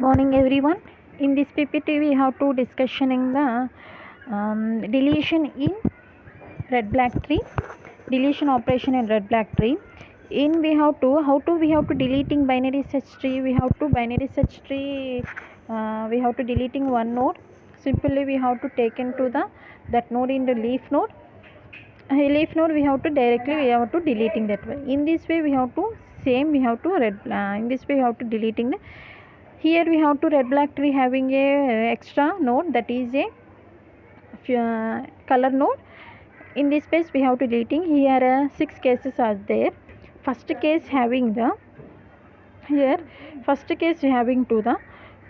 Morning everyone. In this PPT we have to discussioning the deletion in red black tree, deletion operation in red black tree. In we have to deleting binary search tree. We have to binary search tree. We have to deleting one node. Simply we have to take into the that node in the leaf node. Leaf node we have to deleting that way. In this way we have to in this way we have to deleting the. Here we have to red black tree having a extra node, that is a color node. In this space we have to deleting. Here 6 cases are there. First case having the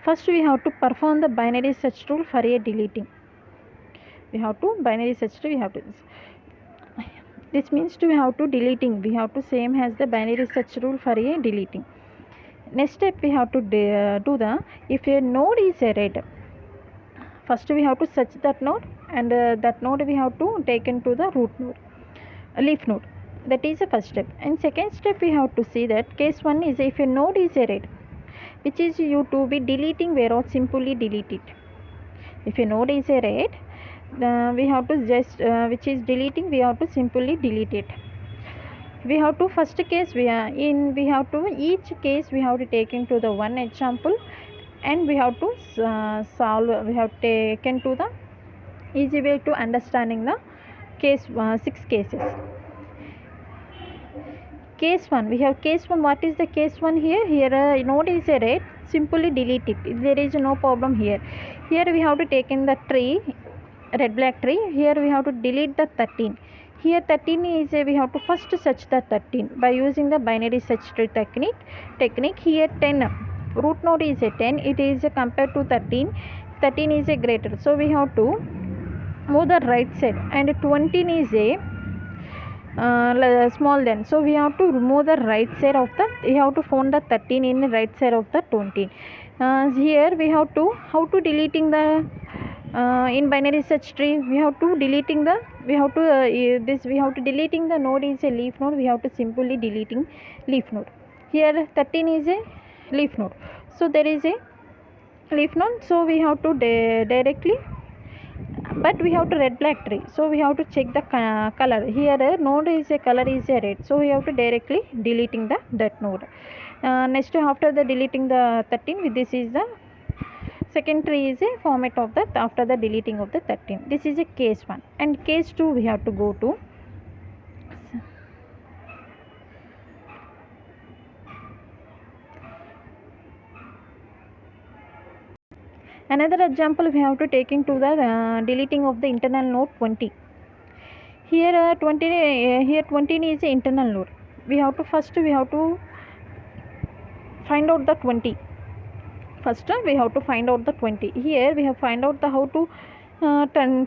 first we have to perform the binary search rule for a deleting. We have to this means we have to deleting. We have to same as the binary search rule for a deleting. Next step we have to do the, if a node is a red, first we have to search that node, and that node we have to take into the root node, leaf node. That is the first step. And second step we have to see that case 1 is if a node is a red, which is you to be deleting, whereas simply delete it. If a node is a red, we have to just which is deleting, we have to simply delete it. We have to first case each case we have to take into the one example, and we have to solve. We have taken to the easy way to understanding the case 6 cases. Case 1, we have case 1. What is the case 1 here? Here node is a red, simply delete it. There is no problem here. Here we have to take in the tree, red black tree. Here we have to delete the 13. Here 13 is we have to first search the 13 by using the binary search tree technique. Here 10, root node is a 10, it is compared to 13 is a greater, so we have to move the right side, and 20 is a small then, so we have to remove the right side of the, we have to find the 13 in the right side of the 20. Here we have to how to deleting the in binary search tree. We have to deleting the deleting the node is a leaf node. We have to simply deleting leaf node. Here 13 is a leaf node, so there is a leaf node, so we have to directly, but we have to red black tree, so we have to check the color. Here node is a color is a red, so we have to directly deleting that node. Next, after the deleting the 13, this is the second tree is a format of that after the deleting of the 13. This is a case 1. And case 2 we have to go to. Another example we have to take into the deleting of the internal node 20. Here 20 is the internal node. We have to find out the 20. First we have to find out the 20. Here we have find out the how to 20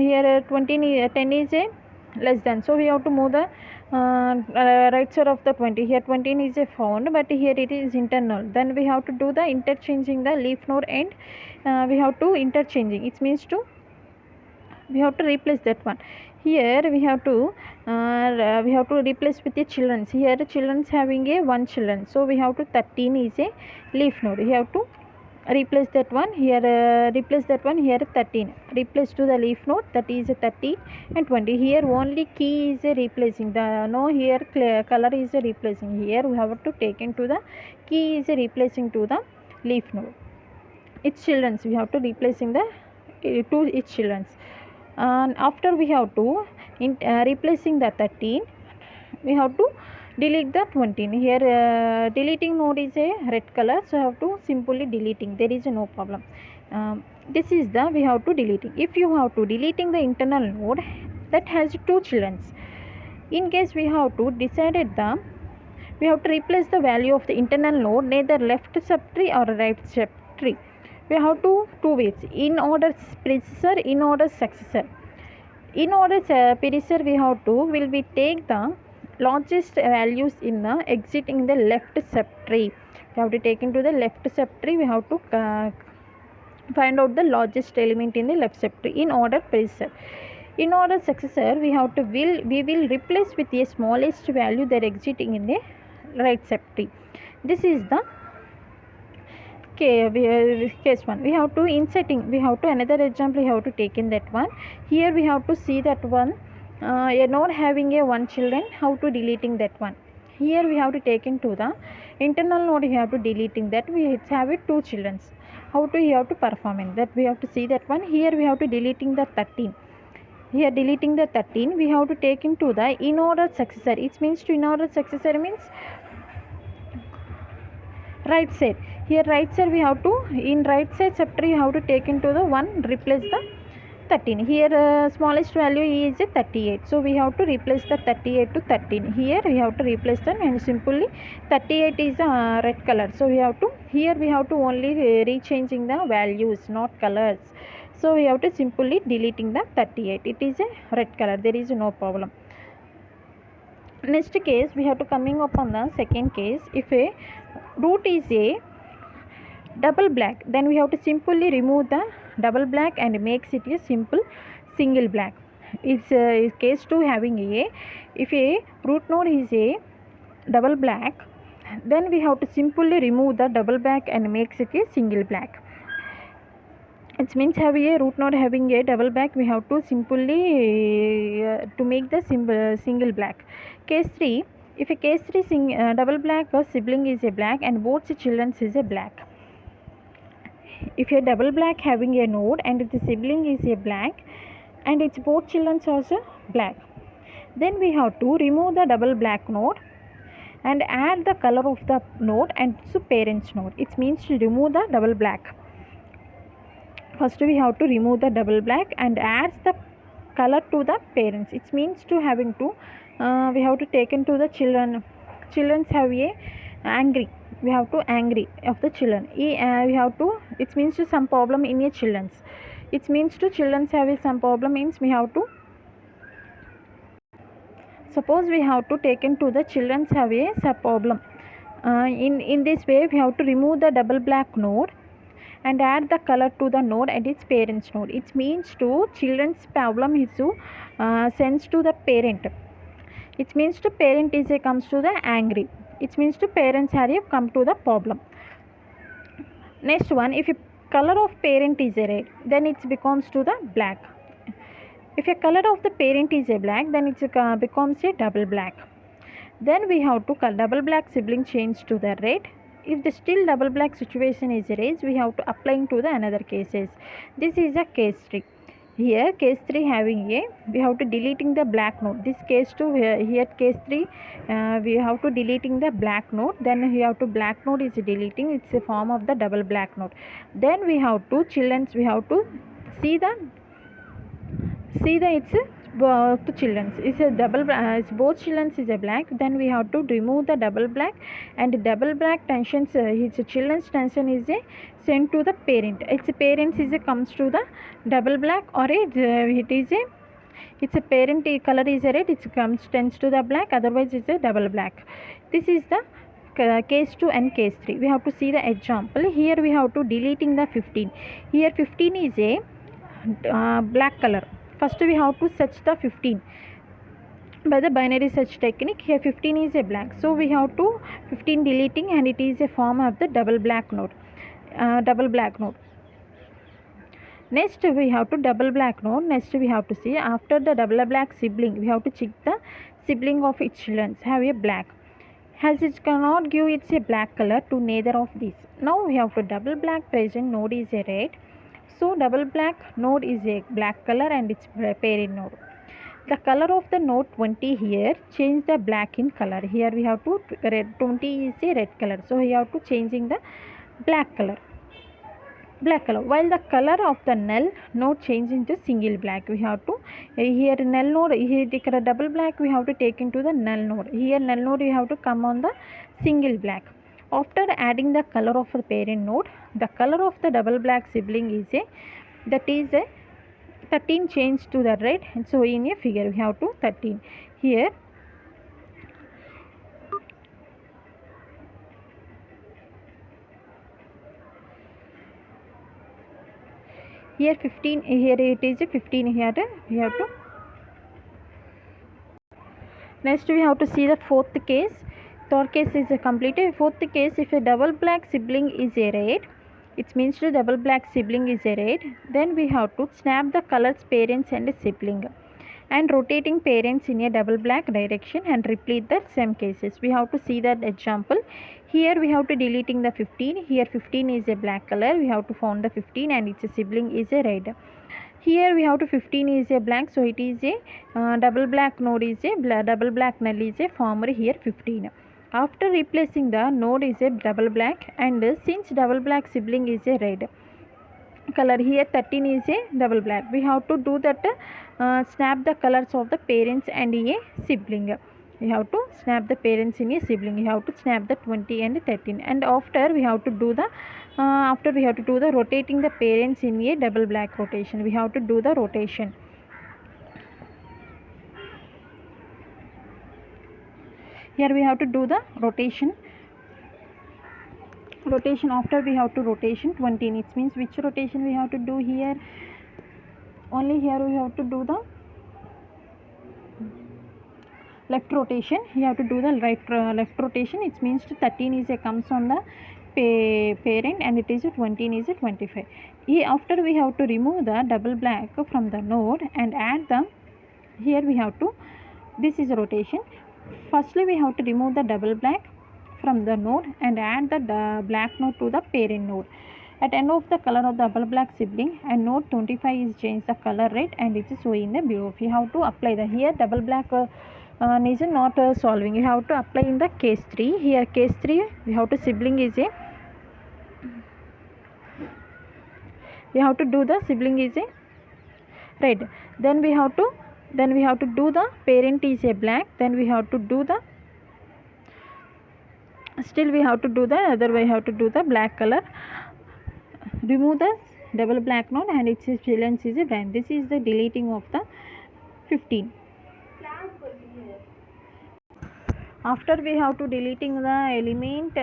here 20 10 is a less than, so we have to move the right side of the 20. Here 20 is a found, but here it is internal. Then we have to do the interchanging the leaf node, and we have to interchanging, it means to we have to replace that one. Here we have to replace with the children's. Here children's having a one children, so we have to 13 is a leaf node. We have to replace that one. Here replace that one. Here 13 replace to the leaf node, that is 13 and 20. Here only key is a replacing the here color is a replacing. Here we have to take into the key is a replacing to the leaf node. Its children's we have to replacing the to its children's. And after we have to replacing the 13, we have to delete the 20. Here deleting node is a red color, so I have to simply deleting, there is no problem. This is the we have to deleting. If you have to deleting the internal node that has two children's, in case we have to decided we have to replace the value of the internal node neither left subtree or right subtree. We have two ways: in order predecessor, in order successor. In order predecessor we have to will be take the largest values in the exiting the left subtree. We have to take into the left subtree. We have to find out the largest element in the left subtree. In order predecessor. In order successor we have to we will replace with the smallest value that exiting in the right subtree. This is the case 1 we have to inserting, we have to another example we have to take in that one. Here we have to see that one, a node having a one children, how to deleting that one. Here we have to take into the internal node, we have to deleting that, we have it two children, how to we have to perform in that, we have to see that one. Here we have to deleting the 13, here deleting the 13 we have to take into the in order successor. It means to in order successor means right side. Here right side we have to, in right side chapter you have to take into the one, replace the 13. Here smallest value is 38, so we have to replace the 38 to 13. Here we have to replace them, and simply 38 is red color, so we have to, here we have to only rechanging the values, not colors. So we have to simply deleting the 38, it is a red color, there is no problem. Next case we have to coming up on the second case. If a root is a double black, then we have to simply remove the double black and makes it a simple single black. It's case 2 having a, if a root node is a double black, then we have to simply remove the double black and makes it a single black. It means have a root node having a double black, we have to simply to make the single black. Case 3, if a case 3 double black or sibling is a black and both the children is a black. If a double black having a node and the sibling is a black and its both children also black, then we have to remove the double black node and add the color of the node and to parents node. It means to remove the double black. First we have to remove the double black and add the color to the parents. It means to having to we have to take into the children have a angry, we have to angry of the children. We have to, it means to some problem in a children's, it means to children's have some problem means we have to, suppose we have to take into the children's have a some problem. In this way we have to remove the double black node and add the color to the node and its parents node. It means to children's problem is to sends to the parent. It means to parent is a comes to the angry. It means to parents have come to the problem. Next one, if a color of parent is a red, then it becomes to the black. If a color of the parent is a black, then it becomes a double black. Then we have to double black sibling change to the red. If the still double black situation is raised, we have to apply to the another cases. This is a case 3. Here case 3 having a, we have to deleting the black node. This case 2 here case 3 we have to deleting the black node. Then we have to black node is deleting, it's a form of the double black node. Then we have to children's, we have to see the it's both children's is a double it's both children's is a black. Then we have to remove the double black and double black tensions, its children's tension is a sent to the parent. Its parents is a comes to the double black, or it is a, it's a parent color is a red, it comes tends to the black, otherwise it's a double black. This is the case 2 and case 3. We have to see the example. Here we have to deleting the 15. Here 15 is a black color. First we have to search the 15 by the binary search technique. Here 15 is a black, so we have to 15 deleting, and it is a form of the double black node. Next we have to double black node. Next we have to see after the double black sibling, we have to check the sibling of its children have a black, as it cannot give it's a black color to neither of these. Now we have to double black present node is a red, so double black node is a black color and its parent node. The color of the node 20 here, change the black in color. Here we have to red 20 is a red color, so we have to changing the black color. While the color of the null node change into single black, we have to here null node, here the double black we have to take into the null node. Here null node we have to come on the single black. After adding the color of the parent node, the color of the double black sibling is a, that is a 13 change to the red, and so in a figure we have to 13. Here here 15, here it is a 15, here we have to. Next we have to see the fourth case. Third case is completed. Fourth case, if a double black sibling is a red it means the double black sibling is a red. Then we have to snap the colors parents and sibling and rotating parents in a double black direction and repeat the same cases. We have to see that example. Here we have to deleting the 15. Here 15 is a black color. We have to found the 15 and its sibling is a red. Here we have to 15 is a blank, so it is a double black node is a double black null is a former here 15. After replacing the node is a double black, and since double black sibling is a red color, here 13 is a double black, we have to do that snap the colors of the parents and a sibling. We have to snap the parents in a sibling. We have to snap the 20 and 13, and after we have to do the rotating the parents in a double black rotation. We have to do the rotation. Here we have to do the rotation. After we have to rotation 20. It means which rotation we have to do here? Only here we have to do the left rotation. You have to do the left rotation. It means 13 is a comes on the parent, and it is 20 is a 25. After we have to remove the double black from the node and add the, here we have to, this is a rotation. Firstly we have to remove the double black from the node and add the black node to the parent node. At end of the color of the double black sibling, and node 25 is changed the color red, and it is showing the below. We have to apply the, here double black is not solving. You have to apply in the case 3. Here case 3 we have to sibling is a, we have to do the sibling is a red. Then we have to do the parent is a black. Then we have to do the, still we have to do the other way, have to do the black color. Remove the double black node and its children is a brand. This is the deleting of the 15. After we have to deleting the element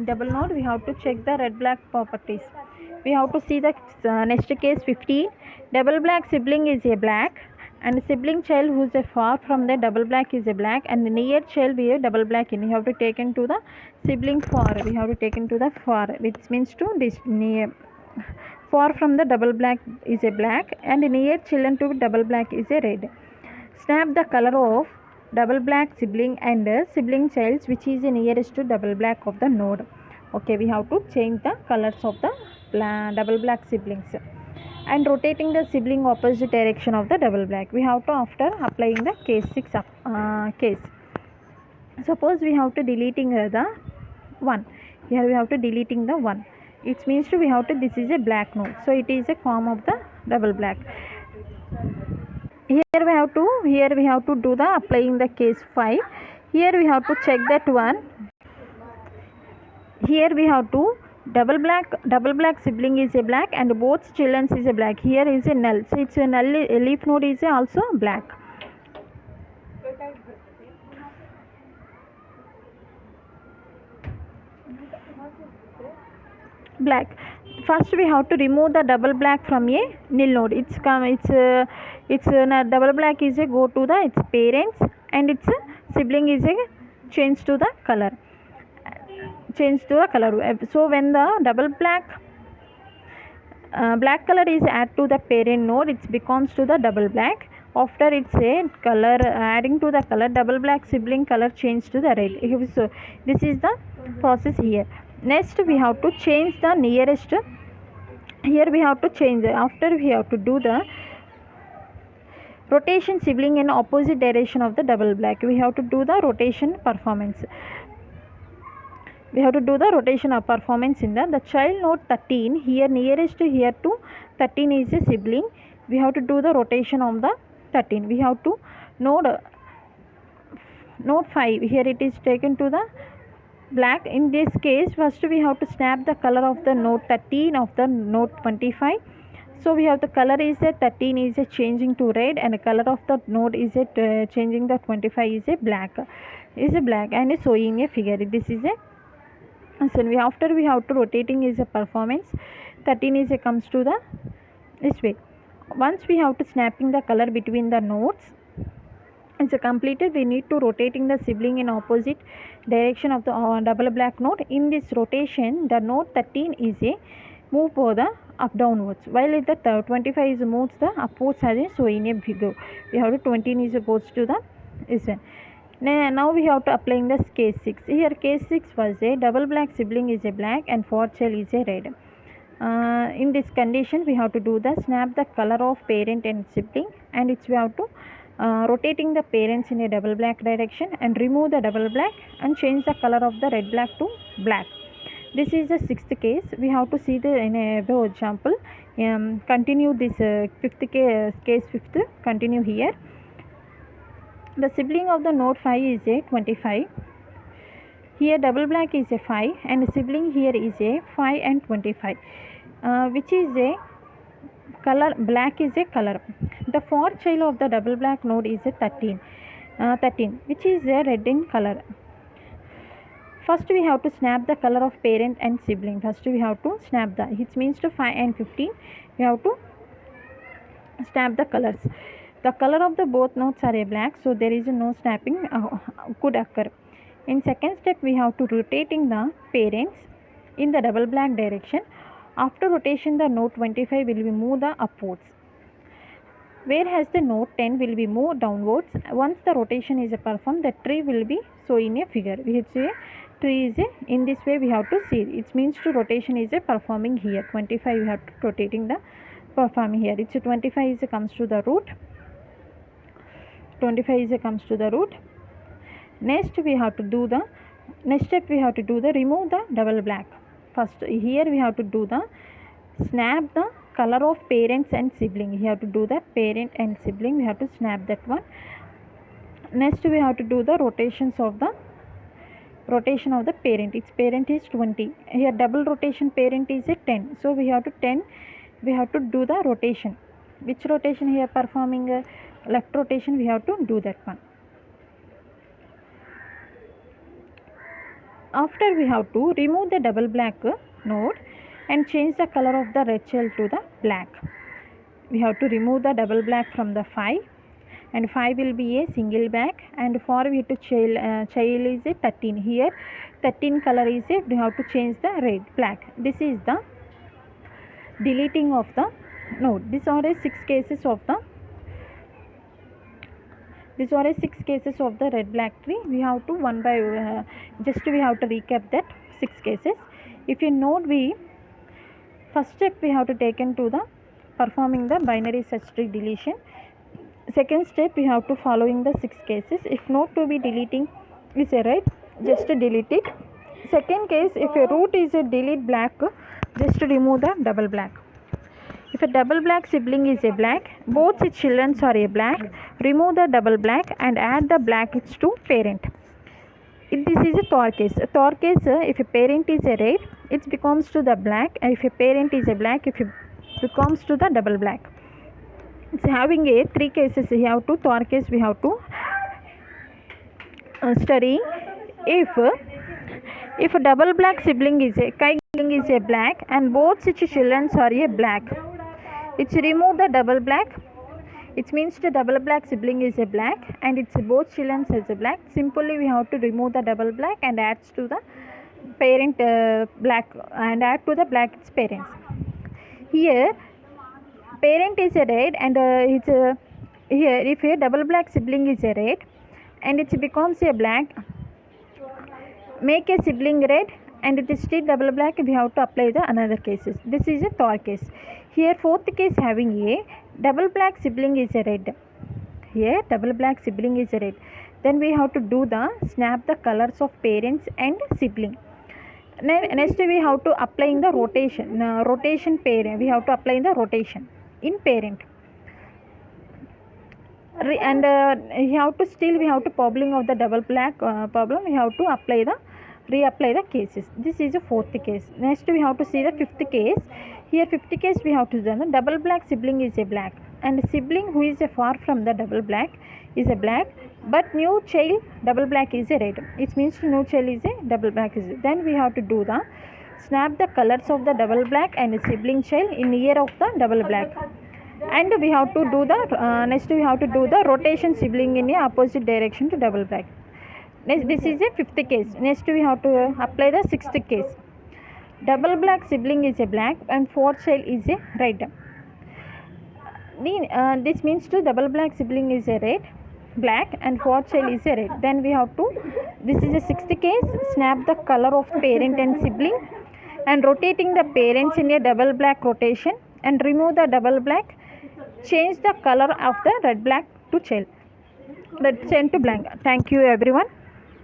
double node, we have to check the red black properties. We have to see the next case 15. Double black sibling is a black, and sibling child who is a far from the double black is a black, and the near child we have double black in. We have to take into the sibling far. We have to take into the far, which means to this near, far from the double black is a black, and near children to double black is a red. Snap the color of double black sibling and sibling childs which is nearest to double black of the node. Okay, we have to change the colors of the double black siblings and rotating the sibling opposite direction of the double black. We have to, after applying the case 6 case, suppose we have to deleting the 1. Here we have to deleting the 1. It means to we have to, this is a black node, so it is a form of the double black. Here we have to do the applying the case 5. Here we have to check that one. Here we have to double black sibling is a black, and both children is a black. Here is a null, so it's a null leaf node is also black. Black. First we have to remove the double black from a nil node. It's double black is a go to the its parents, and its sibling is a change to the color. So when the double black black color is add to the parent node, it becomes to the double black. After it's a color adding to the color, double black sibling color change to the red. So this is the process here. Next we have to change the nearest. Here we have to change. After we have to do the rotation sibling in opposite direction of the double black. We have to do the rotation performance. We have to do the rotation of performance in the child node 13. Here nearest here to 13 is a sibling. We have to do the rotation of the 13. We have to node 5. Here it is taken to the black. In this case, first we have to snap the color of the node 13 of the node 25. So we have the color is a 13 is a changing to red, and the color of the node is a changing the 25 is a black, and is showing a figure. This is a, so after we have to rotating is a performance. 13 is a comes to the this way. Once we have to snapping the color between the nodes, is completed, we need to rotating the sibling in opposite direction of the double black node. In this rotation, the node 13 is a move for the up downwards, while the 25 is moves the upwards as in so in a figure. We have to 20 is goes to the is one. Now we have to applying the case 6. Here case 6 was a double black sibling is a black and fourth child is a red. In this condition, we have to do the snap the color of parent and sibling, and it's we have to rotating the parents in a double black direction and remove the double black and change the color of the red black to black. This is the sixth case. We have to see the in a above example. Continue this fifth case fifth. Continue here. The sibling of the node 5 is a 25. Here double black is a 5 and sibling here is a 5 and 25, which is a color. Black is a color. The fourth child of the double black node is a 13, which is a red in color. First we have to snap the color of parent and sibling. First we have to snap the, it means to 5 and 15 we have to snap the colors. The color of the both nodes are a black, so there is no snapping could occur. In second step, we have to rotating the parents in the double black direction. After rotation, the node 25 will be moved the upwards, whereas the node 10 will be moved downwards. Once the rotation is performed, the tree will be so in a figure. Which a tree is a, in this way we have to see. It means to rotation is a performing here. 25 we have to rotating the performing here. It's a 25 is a comes to the root. 25 is a comes to the root. Next we have to do the next step we have to do the remove the double black. First here we have to do the snap the color of parents and sibling. We have to do the parent and sibling. We have to snap that one. Next we have to do the rotation of the parent. Its parent is 20. Here double rotation parent is a 10. So we have to 10. We have to do the rotation. Which rotation here performing left rotation? We have to do that one. After we have to remove the double black node and change the color of the red shell to the black. We have to remove the double black from the 5, and 5 will be a single black, and for we have to child is a 13. Here 13 color is a, we have to change the red black. This is the deleting of the node. These are a 6 cases of the red black tree. We have to one by just we have to recap that 6 cases. If you note, we first step we have to take into the performing the binary search tree deletion. Second step we have to following the 6 cases. If not to be deleting is a right, just delete it. Second case, if a root is a delete black, just remove the double black. If a double black sibling is a black, both its children are a black, remove the double black and add the black to parent. If this is a Thor case. A Thor case, if a parent is a red, it becomes to the black, and if a parent is a black, it becomes to the double black. It's having a 3 cases. We have to Thor case. We have to study if a double black sibling is a black and both its children are a black. It's remove the double black. It means the double black sibling is a black and it's both children as a black. Simply we have to remove the double black and add to the parent black and add to the black its parents. Here parent is a red and here if a double black sibling is a red and it becomes a black, make a sibling red and it is still double black, we have to apply the another cases. This is a Thor case. Here fourth case having a double black sibling is a red. Here double black sibling is a red. Then we have to do the snap the colors of parents and sibling. Next we have to applying the rotation parent. We have to apply the rotation in parent. And we have to problem of the double black problem. We have to apply the reapply the cases. This is a fourth case. Next we have to see the fifth case. Here fifth case we have to do the double black sibling is a black and sibling who is a far from the double black is a black, but new child double black is a red. It means new child is a double black is. Then we have to do the snap the colors of the double black and sibling child in ear of the double black and we have to do the next we have to do the rotation sibling in a opposite direction to double black. Next, this is a fifth case. Next we have to apply the sixth case. Double black sibling is a black and fourth child is a red. This means to double black sibling is a red, black, and fourth child is a red. Then we have to, this is a sixth case, snap the color of parent and sibling and rotating the parents in a double black rotation and remove the double black, change the color of the red black to child, red child to black. Thank you everyone.